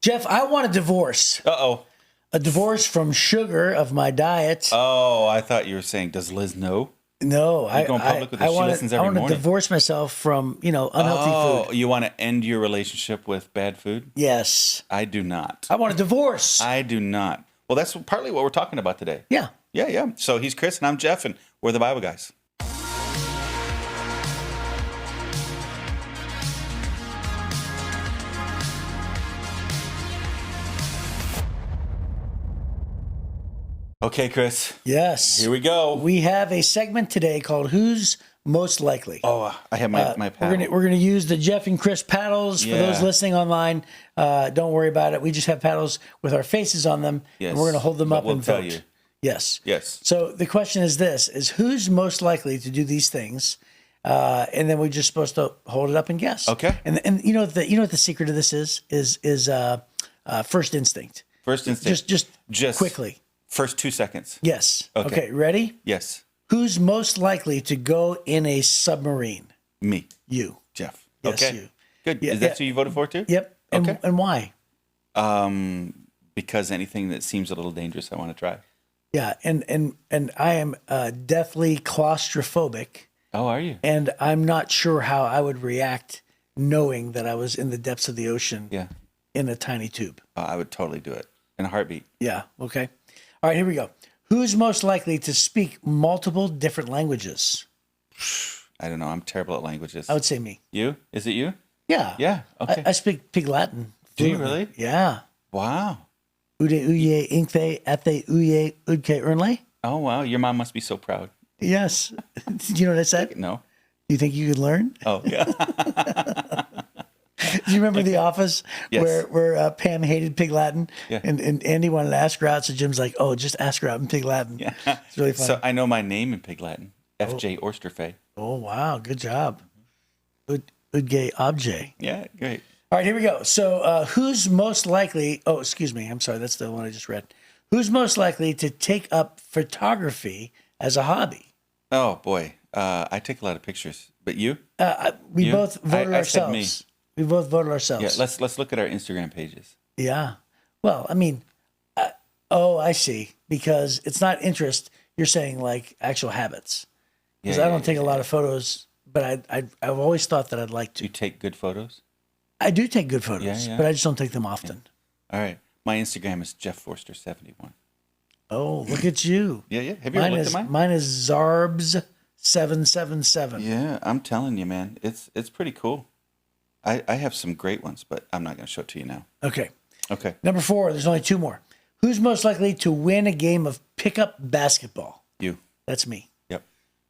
Jeff, I want a divorce. Uh-oh. A divorce from sugar of my diet. Oh, I thought you were saying, does Liz know? No, You go in public with her. She listens every morning. I want to divorce myself from, unhealthy food. You want to end your relationship with bad food? Yes. I do not. I want a divorce. I do not. Well, that's partly what we're talking about today. Yeah. Yeah. So he's Chris and I'm Jeff, and we're the Bible guys. Okay, Chris. Yes. Here we go. We have a segment today called Who's Most Likely. Oh, I have my paddle. We're gonna use the Jeff and Chris paddles. For those listening online, don't worry about it. We just have paddles with our faces on them. Yes. And we're going to hold them up we'll and tell vote. you. Yes. Yes. So the question is this, is who's most likely to do these things? And then we're just supposed to hold it up and guess. Okay. And you know what the secret of this is first instinct. First instinct. Just quickly. First 2 seconds. Yes. Okay. Ready? Yes. Who's most likely to go in a submarine? Me. You. Jeff. Yes, okay. you. Good. Is that who you voted for too? Yep. Okay. And why? Because anything that seems a little dangerous, I want to try. Yeah. And I am deathly claustrophobic. Oh, are you? And I'm not sure how I would react knowing that I was in the depths of the ocean in a tiny tube. I would totally do it in a heartbeat. Yeah. Okay. All right, here we go. Who's most likely to speak multiple different languages? I don't know. I'm terrible at languages. I would say me. You? Is it you? Yeah. Yeah. Okay. I speak Pig Latin. Do you really? Yeah. Wow. Ude, uye, inkte, ate, uye, udke, urnle? Oh, wow. Your mom must be so proud. Yes. Do you know what I said? No. Do you think you could learn? Oh, yeah. Do you remember The Office Yes. where Pam hated Pig Latin? Yeah. And Andy wanted to ask her out, so Jim's like, oh, just ask her out in Pig Latin. Yeah. It's really fun. So I know my name in Pig Latin. F.J. Oysterfay. Oh, wow. Good job. Udge obje. Yeah, great. All right, here we go. So who's most likely, oh, excuse me. I'm sorry. That's the one I just read. Who's most likely to take up photography as a hobby? Oh, boy. I take a lot of pictures. But you? We You? both voted I said ourselves. We both voted ourselves. Yeah, let's look at our Instagram pages. Yeah. Well, I mean, I see. Because it's not interest. You're saying like actual habits. Because I don't take a lot of photos, but I've always thought that I'd like to. You take good photos? I do take good photos, Yeah. but I just don't take them often. All right. My Instagram is Jeff Forster 71. Oh, look at you. Yeah. Have you ever looked at mine? Mine is Zarbs777. Yeah, I'm telling you, man. It's pretty cool. I have some great ones, but I'm not going to show it to you now. Okay. Okay. 4, there's only 2 more. Who's most likely to win a game of pickup basketball? You. That's me. Yep.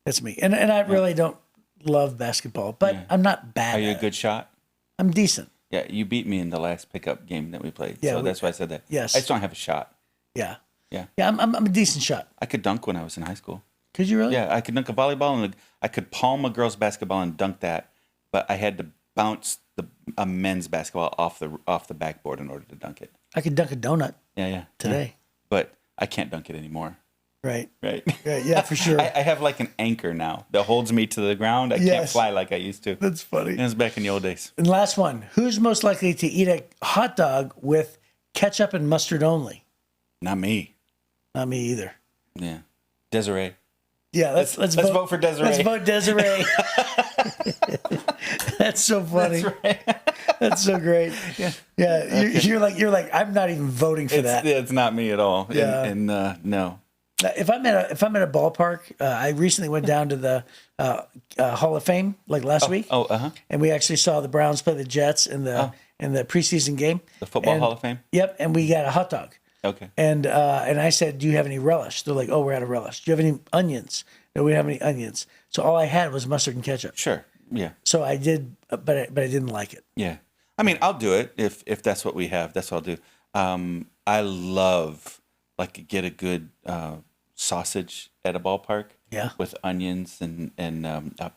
That's me. And I really don't love basketball, but I'm not bad. Are you a at good it. shot? I'm decent. Yeah, you beat me in the last pickup game that we played. Yeah, so that's why I said that. Yes. I just don't have a shot. Yeah. Yeah. Yeah, I'm a decent shot. I could dunk when I was in high school. Could you really? Yeah, I could dunk a volleyball and I could palm a girl's basketball and dunk that, but I had to bounce a men's basketball off the backboard in order to dunk it. I could dunk a donut Yeah. today. Yeah. But I can't dunk it anymore. Right. Right. Yeah, for sure. I have like an anchor now that holds me to the ground. I can't fly like I used to. That's funny. It was back in the old days. And last one. Who's most likely to eat a hot dog with ketchup and mustard only? Not me. Not me either. Yeah. Desiree. Yeah, let's vote for Desiree. Let's vote Desiree. That's so funny. That's right. That's so great. Yeah. Okay. You're like I'm not even voting for that. It's not me at all. Yeah. And no. If I'm at a ballpark, I recently went down to the Hall of Fame like last week. And we actually saw the Browns play the Jets in the preseason game. The Football Hall of Fame. Yep, and we got a hot dog. Okay. And I said, "Do you have any relish?" They're like, "Oh, we're out of relish." "Do you have any onions?" "No, we don't have any onions." So all I had was mustard and ketchup. Sure. Yeah. So I did, but I didn't like it. Yeah. I mean, I'll do it if that's what we have. That's what I'll do. I love get a good sausage at a ballpark. Yeah. With onions and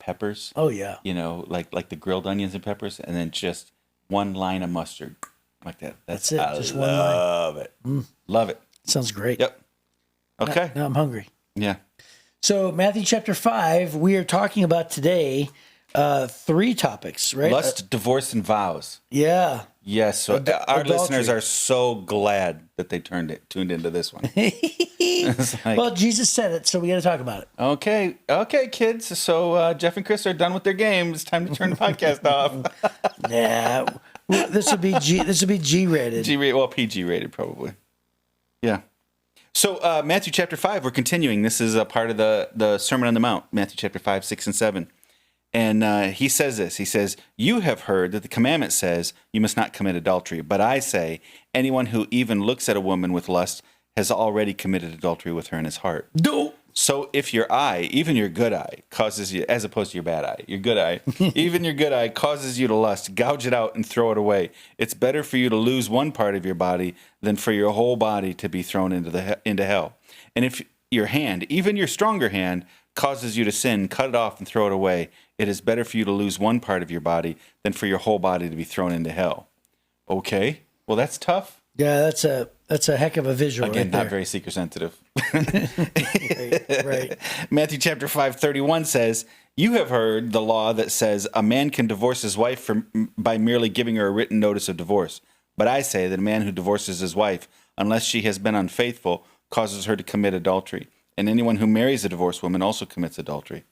peppers. Oh yeah. You know, like the grilled onions and peppers, and then just one line of mustard. Like that. That's it. Just one line. Love it. Love it. Sounds great. Yep. Okay. Now I'm hungry. Yeah. So Matthew chapter 5, we are talking about today 3 topics, right? Lust, divorce, and vows. Yeah. Yes, so our adultery. listeners are so glad that they tuned into this one. It's like, Well, Jesus said it, so we got to talk about it. okay, kids. So Jeff and Chris are done with their game. It's time to turn the podcast off. Yeah, this would be G. This would be G-rated. PG rated probably. Yeah. So Matthew chapter 5, we're continuing. This is a part of the Sermon on the Mount, Matthew chapter 5, 6, and 7. And he says this. He says, "You have heard that the commandment says you must not commit adultery. But I say, anyone who even looks at a woman with lust has already committed adultery with her in his heart. No. So if your eye, even your good eye, causes you, as opposed to your bad eye, your good eye, even your good eye causes you to lust, gouge it out and throw it away. It's better for you to lose one part of your body than for your whole body to be thrown into hell. And if your hand, even your stronger hand, causes you to sin, cut it off and throw it away. It is better for you to lose one part of your body than for your whole body to be thrown into hell." Okay, well, that's tough. Yeah, that's a heck of a visual. Again, right there. not very seeker sensitive. Right. Matthew chapter 5:31 says, "You have heard the law that says a man can divorce his wife by merely giving her a written notice of divorce. But I say that a man who divorces his wife, unless she has been unfaithful, causes her to commit adultery. And anyone who marries a divorced woman also commits adultery.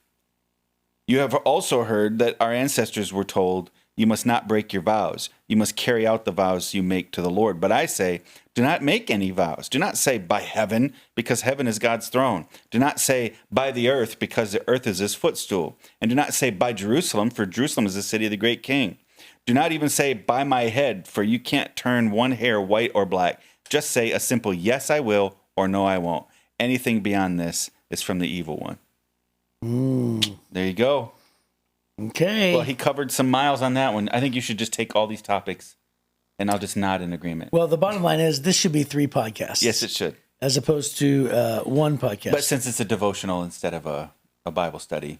You have also heard that our ancestors were told, 'You must not break your vows. You must carry out the vows you make to the Lord.' But I say, do not make any vows. Do not say, 'By heaven,' because heaven is God's throne. Do not say, 'By the earth,' because the earth is his footstool. And do not say, 'By Jerusalem,' for Jerusalem is the city of the great king. Do not even say, 'By my head,' for you can't turn one hair white or black. Just say a simple 'Yes, I will,' or 'No, I won't.' Anything beyond this is from the evil one." There you go. Okay. Well, he covered some miles on that one. I think you should just take all these topics, and I'll just nod in agreement. Well, the bottom line is this should be 3 podcasts. Yes, it should. As opposed to 1 podcast. But since it's a devotional instead of a Bible study,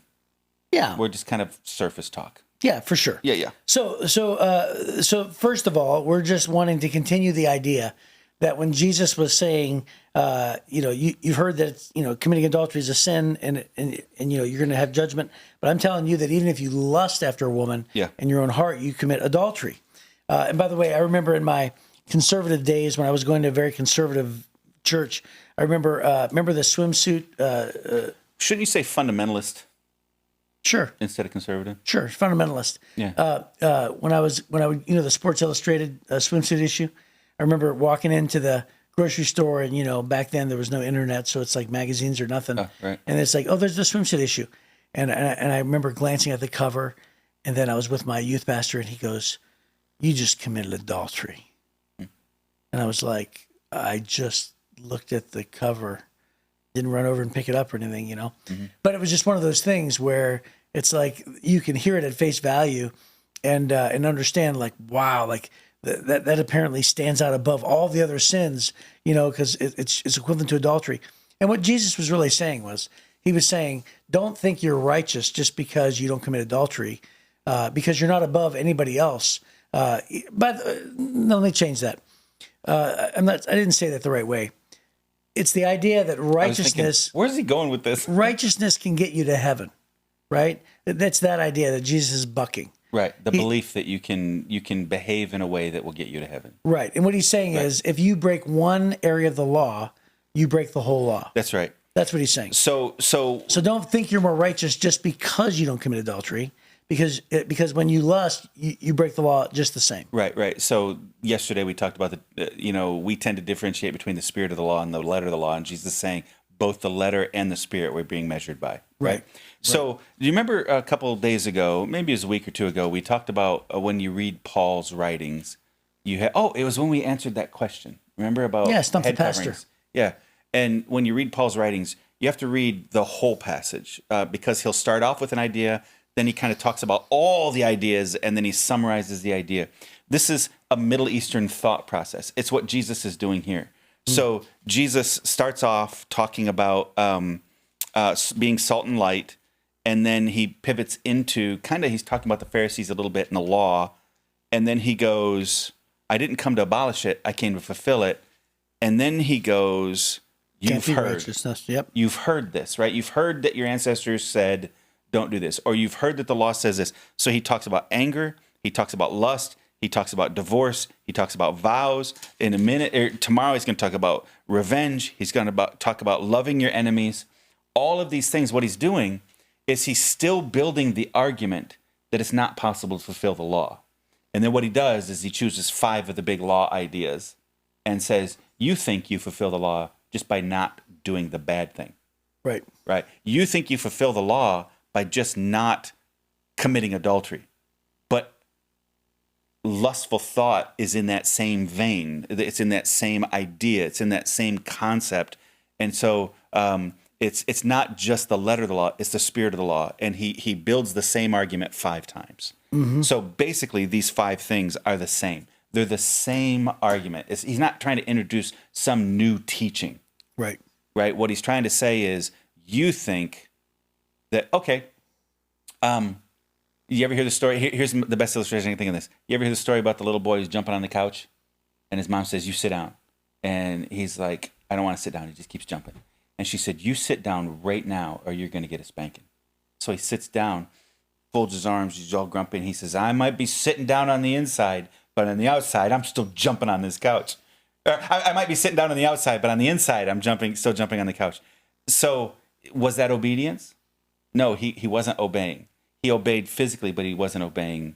yeah, we're just kind of surface talk. yeah, for sure. Yeah. So first of all, we're just wanting to continue the idea that when Jesus was saying, you've heard that committing adultery is a sin, and you're going to have judgment. But I'm telling you that even if you lust after a woman in your own heart, you commit adultery. And by the way, I remember in my conservative days when I was going to a very conservative church, I remember the swimsuit. Shouldn't you say fundamentalist? Sure. Instead of conservative? Sure, fundamentalist. Yeah. When I would, the Sports Illustrated swimsuit issue, I remember walking into the grocery store, and back then there was no internet, so it's like magazines or nothing. Oh, right. And it's like, oh, there's the swimsuit issue, and I remember glancing at the cover, and then I was with my youth pastor, and he goes, "You just committed adultery," and I was like, I just looked at the cover, didn't run over and pick it up or anything, Mm-hmm. But it was just one of those things where it's like you can hear it at face value, and understand like, wow, like. That apparently stands out above all the other sins, because it's equivalent to adultery. And what Jesus was really saying was, he was saying, don't think you're righteous just because you don't commit adultery, because you're not above anybody else. But no, let me change that. I didn't say that the right way. It's the idea that righteousness. Where's he going with this? Righteousness can get you to heaven, right? That's that idea that Jesus is bucking. Right, the belief that you can behave in a way that will get you to heaven. Right, and what he's saying is, if you break one area of the law, you break the whole law. That's right. That's what he's saying. So don't think you're more righteous just because you don't commit adultery, because when you lust, you break the law just the same. Right. So yesterday we talked about we tend to differentiate between the spirit of the law and the letter of the law, and Jesus is saying both the letter and the spirit we're being measured by. Right. So do you remember a couple of days ago, maybe it was a week or two ago, we talked about when you read Paul's writings, it was when we answered that question. Remember about Stump the head Pastor. coverings? Yeah. And when you read Paul's writings, you have to read the whole passage because he'll start off with an idea, then he kind of talks about all the ideas, and then he summarizes the idea. This is a Middle Eastern thought process. It's what Jesus is doing here. So Jesus starts off talking about being salt and light, and then he pivots into he's talking about the Pharisees a little bit in the law, and then he goes, "I didn't come to abolish it, I came to fulfill it." And then he goes, You've heard this, right? You've heard that your ancestors said, don't do this, or you've heard that the law says this. So he talks about anger, he talks about lust, He talks about divorce. He talks about vows. In a minute, tomorrow, he's going to talk about revenge. He's going to talk about loving your enemies. All of these things, what he's doing is he's still building the argument that it's not possible to fulfill the law. And then what he does is he chooses 5 of the big law ideas and says, you think you fulfill the law just by not doing the bad thing. Right. Right. You think you fulfill the law by just not committing adultery. But lustful thought is in that same vein. It's in that same idea. It's in that same concept. And so it's not just the letter of the law, it's the spirit of the law. And he builds the same argument 5 times. Mm-hmm. So basically, these 5 things are the same. They're the same argument. He's not trying to introduce some new teaching. Right. Right. What he's trying to say is, you think that, okay, you ever hear the story? Here's the best illustration I can think of this. You ever hear the story about the little boy who's jumping on the couch? And his mom says, you sit down. And he's like, I don't want to sit down. He just keeps jumping. And she said, you sit down right now or you're going to get a spanking. So he sits down, folds his arms, he's all grumpy, and he says, I might be sitting down on the inside, but on the outside, I'm still jumping on this couch. I might be sitting down on the outside, but on the inside, I'm still jumping on the couch. So was that obedience? No, he wasn't obeying. He obeyed physically, but he wasn't obeying,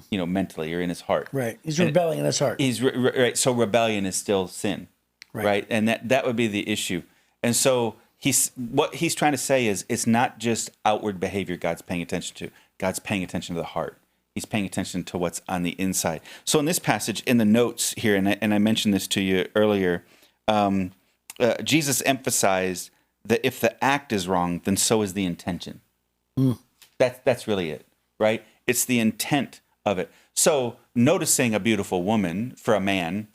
mentally or in his heart. Right. He's rebelling in his heart. He's right. So rebellion is still sin, right? And that would be the issue. And so what he's trying to say is, it's not just outward behavior God's paying attention to. God's paying attention to the heart. He's paying attention to what's on the inside. So in this passage, in the notes here, and I mentioned this to you earlier, Jesus emphasized that if the act is wrong, then so is the intention. That's really it, right? It's the intent of it. So noticing a beautiful woman for a man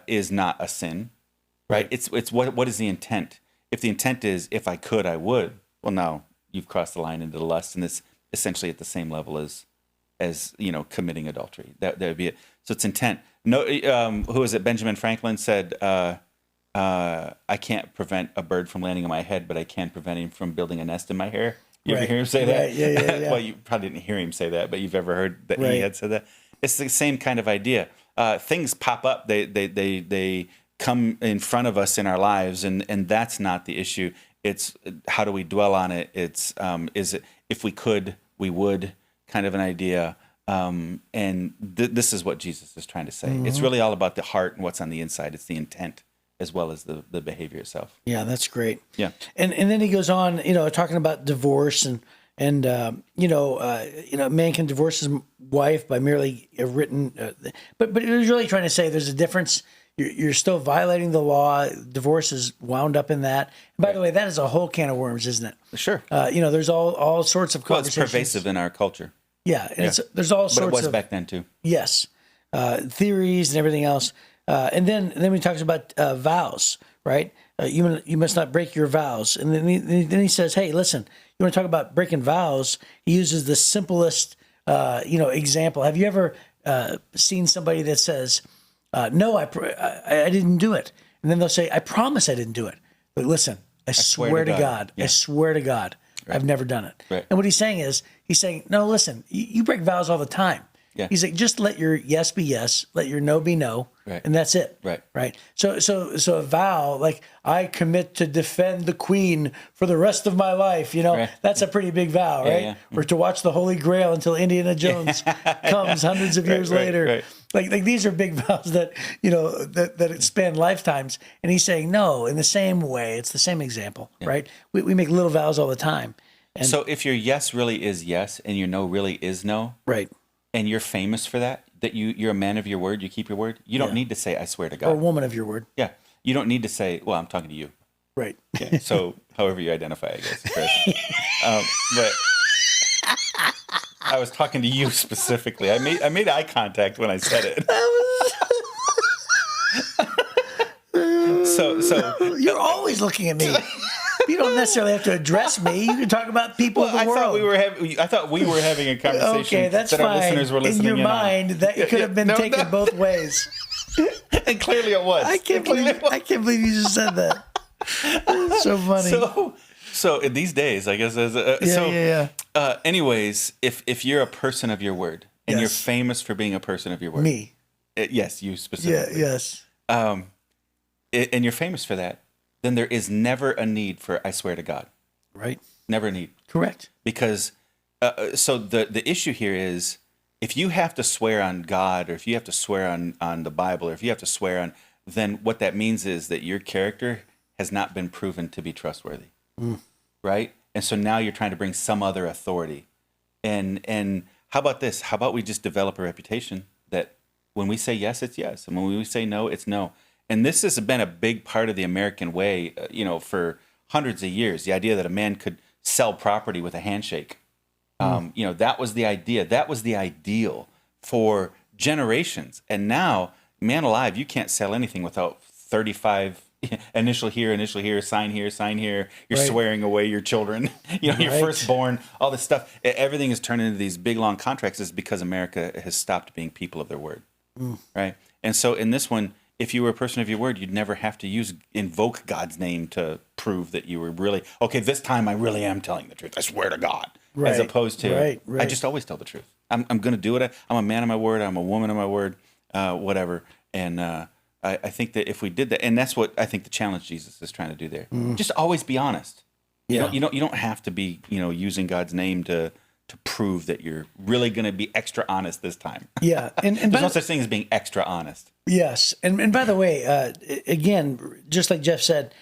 is not a sin, right? It's what is the intent? If the intent is, if I could, I would. Well, now you've crossed the line into the lust, and it's essentially at the same level as committing adultery. That would be it. So it's intent. No, who is it? Benjamin Franklin said, I can't prevent a bird from landing on my head, but I can prevent him from building a nest in my hair. You ever hear him say that? Right. Yeah. Well, you probably didn't hear him say that, but you've ever heard that he had said that. It's the same kind of idea. Things pop up. They come in front of us in our lives, and that's not the issue. It's how do we dwell on it? It's is it, if we could, we would, kind of an idea. And this is what Jesus is trying to say. Mm-hmm. It's really all about the heart and what's on the inside. It's the intent as well as the behavior itself. Yeah, that's great. Yeah. And then he goes on, talking about divorce and a man can divorce his wife by merely a written, but he was really trying to say there's a difference. You're still violating the law. Divorce is wound up in that. And by the way, that is a whole can of worms, isn't it? Sure. There's all sorts of conversations. Well, it's pervasive in our culture. Yeah, and there's all sorts of... But it was back then, too. Yes. Theories and everything else. And then when he talks about vows, right? You must not break your vows. And then he says, hey, listen, you want to talk about breaking vows? He uses the simplest, example. Have you ever seen somebody that says, no, I didn't do it? And then they'll say, I promise I didn't do it. But listen, I swear to God. Yeah. I swear to God, right. I've never done it. Right. And what he's saying is, no, listen, you break vows all the time. Yeah. He's like, just let your yes be yes, let your no be no, right. And that's it. Right. Right. So a vow, like, I commit to defend the queen for the rest of my life, right. That's a pretty big vow, right? Yeah. Or to watch the Holy Grail until Indiana Jones comes hundreds of years later. Right. Like these are big vows that, that span lifetimes. And he's saying, no, in the same way, it's the same example, right? We make little vows all the time. And so if your yes really is yes and your no really is no, right. And you're famous for that you're a man of your word, you keep your word, you don't need to say, I swear to God. Or a woman of your word. Yeah. You don't need to say, well, I'm talking to you. Right. Yeah. So however you identify, I guess, Chris. But I was talking to you specifically. I made eye contact when I said it. So you're always looking at me. You don't necessarily have to address me. You can talk about people of the world. I thought we were having a conversation. Okay, that's that fine. Our listeners were listening in your mind, that could have been taken both ways. And clearly it was. I can't believe you just said that. It's so funny. So in these days, I guess. Anyways, if you're a person of your word, And Yes. you're famous for being a person of your word. Me. Yes, you Yeah. specifically. Yes. And you're famous for that. Then there is never a need for I swear to God. Right. Never a need. Correct. Because so the issue here is if you have to swear on God, or if you have to swear on the Bible, or if you have to swear on, then what that means is that your character has not been proven to be trustworthy. Right? And so now you're trying to bring some other authority. And how about this? How about we just develop a reputation that when we say yes, it's yes, and when we say no, it's no. And this has been a big part of the American way, for hundreds of years. The idea that a man could sell property with a handshake. That was the idea. That was the ideal for generations. And now, man alive, you can't sell anything without 35 initial here, sign here. You're Right. swearing away your children, your Right. firstborn, all this stuff. Everything is turned into these big, long contracts is because America has stopped being people of their word. Right. And so in this one, if you were a person of your word, you'd never have to invoke God's name to prove that you were really, okay, this time I really am telling the truth. I swear to God. Right. As opposed to, Right. I just always tell the truth. I'm going to do it. I'm a man of my word. I'm a woman of my word, whatever. And I think that if we did that, and that's what I think the challenge Jesus is trying to do there. Just always be honest. Yeah. You don't have to be, using God's name to prove that you're really going to be extra honest this time. Yeah. And There's no such thing as being extra honest. yes. And by the way, again, just like Jeff said,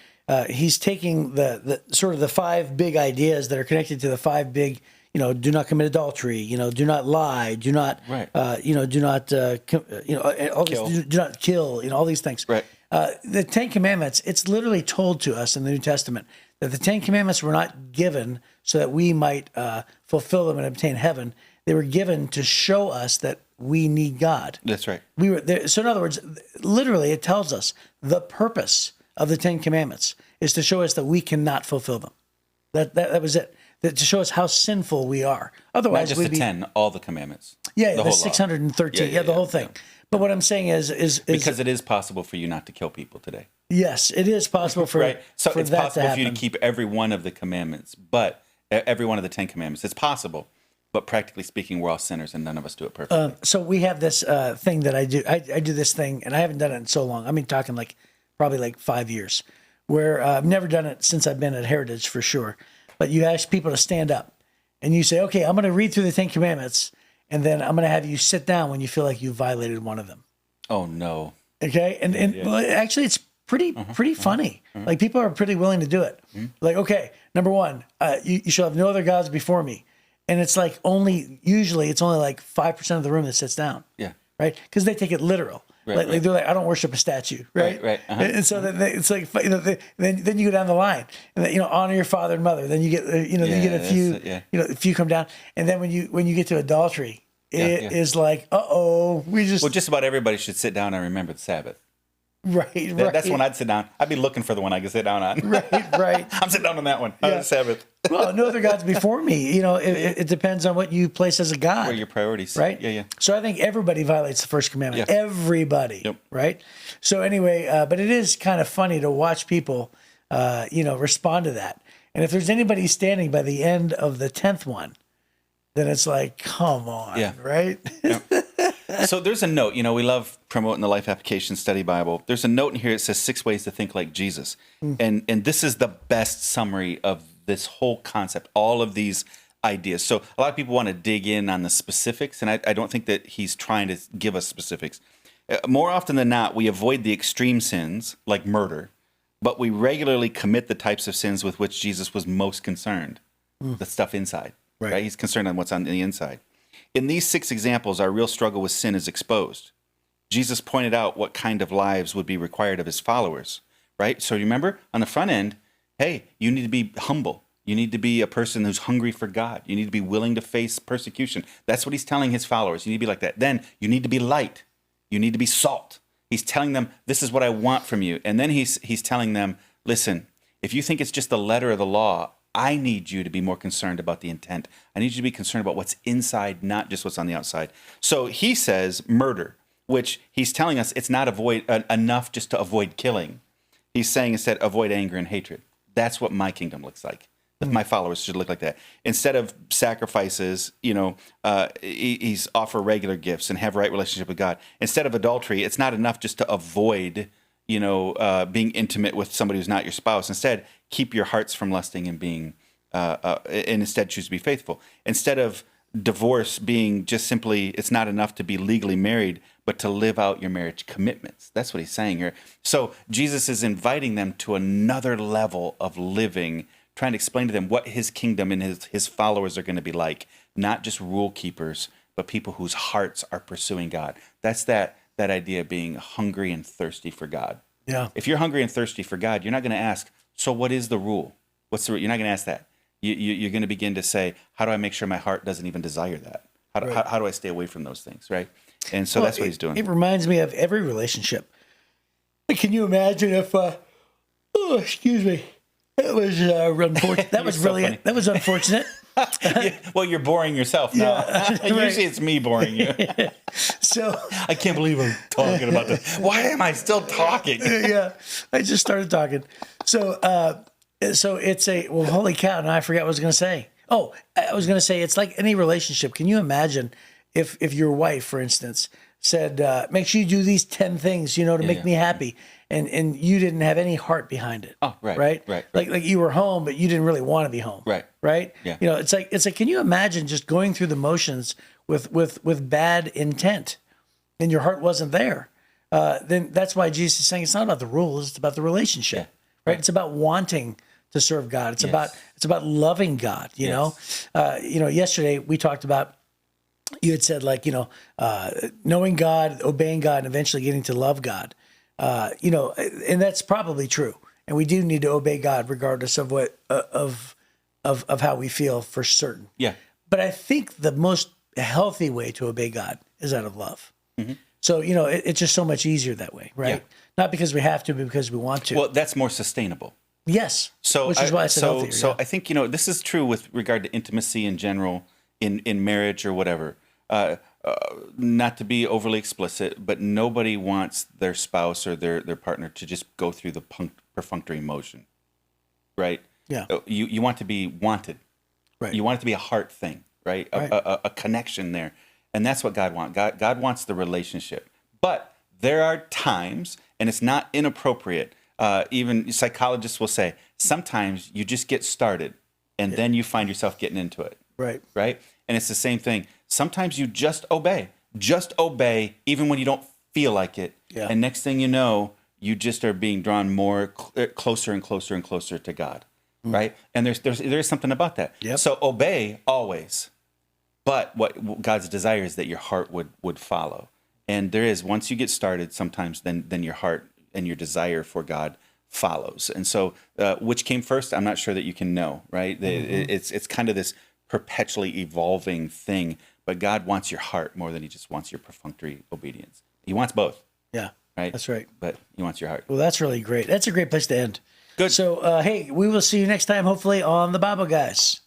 he's taking the sort of the 5 big ideas that are connected to the 5 big, do not commit adultery, do not lie, do not, Right. do not, all Kill. these, do not kill, all these things. Right. The 10 Commandments, it's literally told to us in the New Testament that the 10 Commandments were not given so that we might fulfill them and obtain heaven. They were given to show us that we need God. That's right. We were there. So in other words, literally it tells us the purpose of the 10 Commandments is to show us that we cannot fulfill them. That was it. That to show us how sinful we are. Not Otherwise, just we'd the be 10, all the commandments. the whole law. 613. Yeah, The whole thing. yeah. But what I'm saying is Because it is possible for you not to kill people today. yes, it is possible for Right. So for it's that possible to for you to happen. keep every one of the commandments, but every one of the 10 commandments. It's possible. But practically speaking, we're all sinners and none of us do it perfectly. So we have this thing that I do. I do this thing, and I haven't done it in so long. I mean, talking probably 5 years, where I've never done it since I've been at Heritage for sure. But you ask people to stand up, and you say, "Okay, I'm going to read through the 10 Commandments, and then I'm going to have you sit down when you feel like you violated one of them." Oh, no. Okay, and well, actually, it's pretty funny. Like people are pretty willing to do it. Like, okay, number 1, you shall have no other gods before me, and it's like usually it's only 5% of the room that sits down. Yeah. Right, because they take it literal. Right, like right. they're like, I don't worship a statue. Right, Right, uh-huh. And so it's like then you go down the line, and honor your father and mother. Then you get you get a few a few come down, and then when you get to adultery, it is like, we just Well, just about everybody should sit down and remember the Sabbath. right. That's when I'd sit down. I'd be looking for the one I could sit down on. right. I'm sitting down on that one. The Sabbath. Well, no other gods before me. It depends on what you place as a god. Where are your priorities? Right? Yeah. So I think everybody violates the first commandment. Yeah. Everybody. Yep. Right? So anyway, but it is kind of funny to watch people, respond to that. And if there's anybody standing by the end of the 10th one, then it's like, come on. Yeah. Right? So there's a note, we love promoting the Life Application Study Bible. There's a note in here that says 6 ways to think like Jesus. And this is the best summary of this whole concept, all of these ideas. So a lot of people want to dig in on the specifics, and I don't think that he's trying to give us specifics. More often than not, we avoid the extreme sins like murder, but we regularly commit the types of sins with which Jesus was most concerned, the stuff inside. Right? He's concerned on what's on the inside. In these 6 examples, our real struggle with sin is exposed. Jesus pointed out what kind of lives would be required of his followers, right? So remember, on the front end, hey, you need to be humble. You need to be a person who's hungry for God. You need to be willing to face persecution. That's what he's telling his followers. You need to be like that. Then you need to be light. You need to be salt. He's telling them, this is what I want from you. And then he's telling them, listen, if you think it's just the letter of the law, I need you to be more concerned about the intent. I need you to be concerned about what's inside, not just what's on the outside. So he says murder, which he's telling us it's not enough just to avoid killing. He's saying instead, avoid anger and hatred. That's what my kingdom looks like. My followers should look like that. Instead of sacrifices, he's offer regular gifts and have right relationship with God. Instead of adultery, it's not enough just to avoid, being intimate with somebody who's not your spouse. Instead, keep your hearts from lusting and being, and instead choose to be faithful. Instead of divorce being just simply, it's not enough to be legally married, but to live out your marriage commitments. That's what he's saying here. So Jesus is inviting them to another level of living, trying to explain to them what his kingdom and his followers are going to be like, not just rule keepers, but people whose hearts are pursuing God. That's that idea of being hungry and thirsty for God. Yeah. If you're hungry and thirsty for God, you're not going to ask, so what is the rule? What's the rule? You're not going to ask that. You're going to begin to say, how do I make sure my heart doesn't even desire that? How do I stay away from those things, right? And so that's what he's doing. It reminds me of every relationship. Can you imagine if, excuse me, that was unfortunate. That was brilliant. That was unfortunate. Well, you're boring yourself now. Yeah, Usually it's me boring you. So I can't believe I'm talking about this. Why am I still talking? Yeah, I just started talking. So it's holy cow. And I forgot what I was going to say. Oh, I was going to say, it's like any relationship. Can you imagine if your wife, for instance, said, make sure you do these 10 things, to make me happy. And you didn't have any heart behind it. Oh, right. Like you were home, but you didn't really want to be home. Right. Yeah. It's like, can you imagine just going through the motions with bad intent and your heart wasn't there? Then that's why Jesus is saying it's not about the rules. It's about the relationship, right? It's about wanting to serve God. It's about loving God, you know? Yesterday we talked about, you had said knowing God, obeying God, and eventually getting to love God. And that's probably true. And we do need to obey God regardless of what, of how we feel for certain. Yeah. But I think the most healthy way to obey God is out of love. Mm-hmm. So, it's just so much easier that way, right? Yeah. Not because we have to, but because we want to. Well, that's more sustainable. Yes. So, which is why I said healthier. So I think, this is true with regard to intimacy in general, in marriage or whatever. Not to be overly explicit, but nobody wants their spouse or their partner to just go through the perfunctory motion, right? Yeah. You want to be wanted. Right. You want it to be a heart thing, right? A connection there. And that's what God wants. God wants the relationship. But there are times, and it's not inappropriate, even psychologists will say, sometimes you just get started, and then you find yourself getting into it. Right. Right? And it's the same thing. Sometimes you just obey. Just obey even when you don't feel like it. Yeah. And next thing you know, you just are being drawn more closer and closer and closer to God. Right? And there's something about that. Yep. So obey always. But what God's desire is that your heart would follow. And there is, once you get started, sometimes then your heart and your desire for God follows. And so which came first, I'm not sure that you can know, right? It's kind of this perpetually evolving thing, but God wants your heart more than he just wants your perfunctory obedience. He wants both. Yeah, right. That's right. But he wants your heart. Well, that's really great. That's a great place to end. Good. So, hey, we will see you next time, hopefully on the Bible Guys.